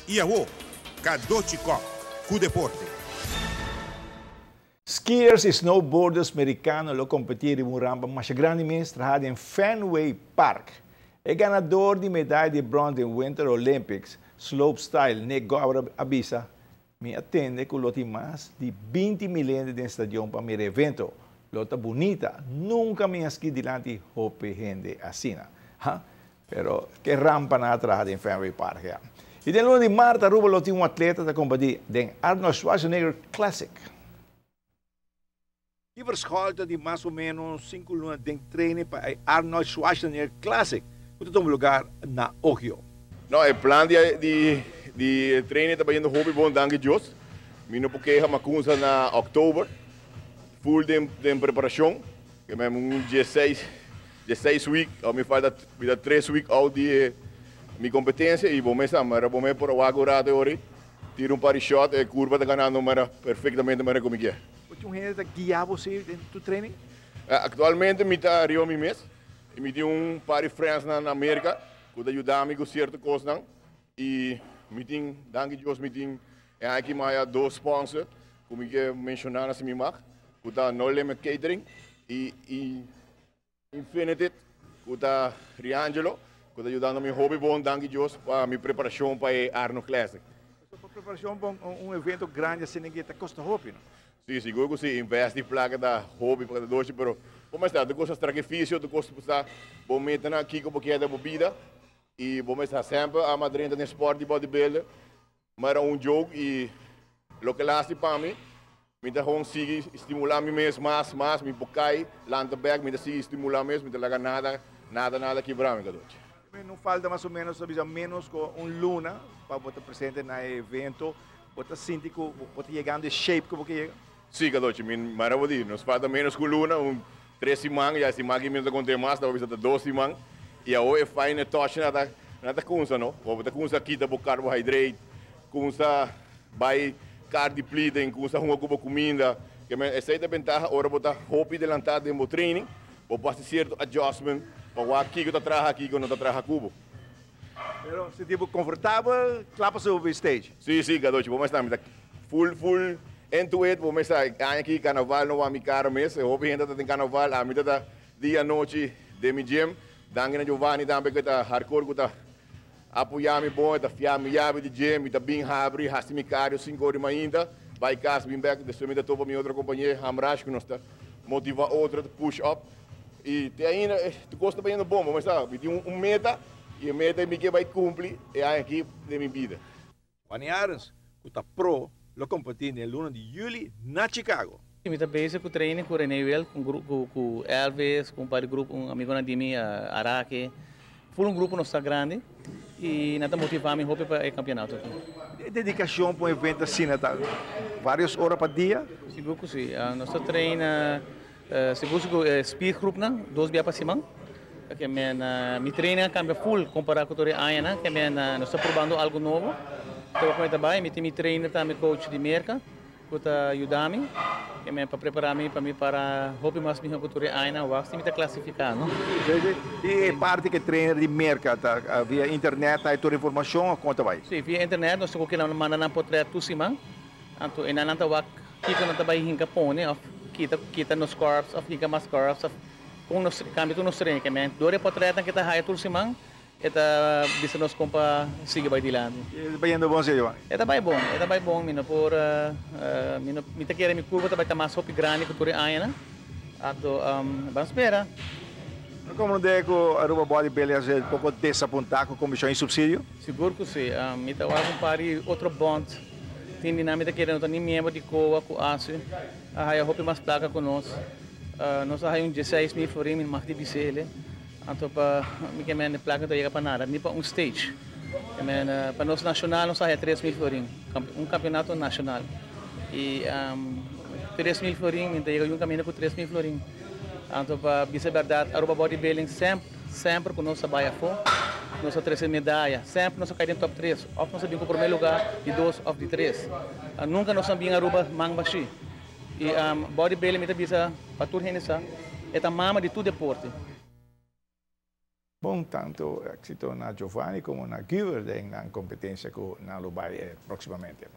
Iaô, Kadochicó, cu deporte. Skiers e snowboarders americanos lo competiram em uma rampa mais grande mestre em Fenway Park. O ganador de medalha de bronze em Winter Olympics slopestyle, Nick Gobber, avisa, me atende com lote mais de 20 milhões de estadião para meu evento. Lota bonita, nunca me esqui delante hope gente assim. Pero que rampa na atrás em Fenway Park. E de lunes de março, Aruba lote atleta da competir em Arnold Schwarzenegger Classic. E verschuilt die mais ou menos 5 lunas de treino para Arnold Schwarzenegger Classic. Muito bom lugar na Ohio. Não, o plano de treino está indo hobby bom, danke Deus. Minha porque é uma coisa na outubro, full de preparação. Que mesmo 16 weeks, ou me faz 3 weeks ao de minha competência e vou começar, mas vou me por o agora de hoje, tiro par de shot e curva está ganhando, mas perfeitamente mas como é. Você está guiar você em tu treino? Atualmente me está rio mi mês, e me tem par de friends na América, que ajuda me com certa coisa e me tem, danke Deus, me tem aqui mais 2 sponsors, como eu mencionar assim me mag, que está No Limit Catering e Infinity, que está Riangelo, que está ajudando me hobby bom, danke Deus, para minha preparação para Arnold Classic. A preparação para evento grande assim ninguém está custa hobby, não? Sim, seguro que sim, investe em placa da hobby para doce, pero como está, tu gosta de sacrifício, tu gosta de estar, bom meter aqui com porque é da bebida e bom estar sempre a madrinha no esporte de bodybuilder, mas era jogo e o que lá para mim, me dá conseguir estimular me mesmo mais, me bocai, lanta back, me dá estimular mesmo, me dá nada quebrar me garoto. Não falta mais ou menos, menos com luna para você presente no evento, você sente que você chegando em shape como que chega? Sim, garoto, maravilha. Nos falta menos com luna, 3 semanas, e semana que mesmo contém mais, talvez até 2 semanas. E agora é fine touch nada coisa, não? Você coisa aqui da carboidrate, coisa vai cardio pleading, coisa uma cuba comida. Que essa é a vantagem, agora você hobby de lançar de training, você passa certo adjustment, para aqui que está atrás aqui que não está atrás cubo. Pero se tipo confortável, clapa sobre o stage. Sim, garoto, vamos estar full end-to-end, vamos estar aqui carnaval não vai me caro mesmo, eu ainda tem carnaval, a mitad da dia noite de mi gym, dangue na Giovanni também que está hardcore, que está apoiar-me bom, está fiar-me llave de gym, está bem abre, hasta me caro 5 horas ainda, vai casa, bem back, depois me dá topa minha outra companhia, Hamrash, que nós está motivar outra, push up, e ainda, tu gosta bem do bom, vamos estar, me tem meta, e a meta me que vai cumprir, é aqui de minha vida. Wani Arens, que está pro, lo competir no luna de julho na Chicago. Eu estou bem com o treino com o René Well, com Elvis, com um grupo, amigo na Dimi, Araque. Foi grupo não está grande e nada motivar-me para o campeonato. Dedicação para um evento assim, Natal? Várias horas para dia? Seguro que sim. Nosso treino, seguro que speed group, 2 dias para semana. Que meu treino cambia full comparado com o ano, que nós estamos provando algo novo. Estou com trabalho, me treino também coach de merca, que está ajudando-me, que para preparar-me para hobby mais minha cultura ainda, o que me está classificando. E parte que treina de merca, via internet, aí toda informação, conta vai? Sim, via internet, nós temos que mandar um portreto tu semana, então e não está que não está bem hinca pone, kita nos corpos, fica mais corpos, com nos cambio tu nos treino, que dore portreto que está high tu semana. Eta bisa nos compa siga vai dilante. Vai indo bom senhor. Eta vai bom, mina por mina mita querer me curva vai mais hop grande que por aí, né? Ato vamos esperar. Como não deco Aruba Bodybuilding é pouco desapontar com comissão em subsídio? Seguro que sim. Mita vai compare outro bond. Tem dinâmica querendo nem membro de coa com aço. Aí a hop mais placa conosco. Nós aí 16 mil florim mais de bicele. Então, para mim, que a placa não chega para nada, nem para stage. Para nós nacional, nós é 3 mil florim, campeonato nacional. E 3 mil florim, então chega caminho com 3 mil florim. Então, para dizer a verdade, a Aruba Bodybuilding sempre com nós trabalha fora, nós temos medalha, sempre nós caímos no top 3, ou nós sabemos o primeiro lugar, de 2 ou de 3. Nunca nós sabemos Aruba mangbashi. E bodybuilding, me diz, para tudo isso, é a mama de todo deporte. Bom, tanto éxito na Giovanni como na Giver na competencia que na Lubai próximamente.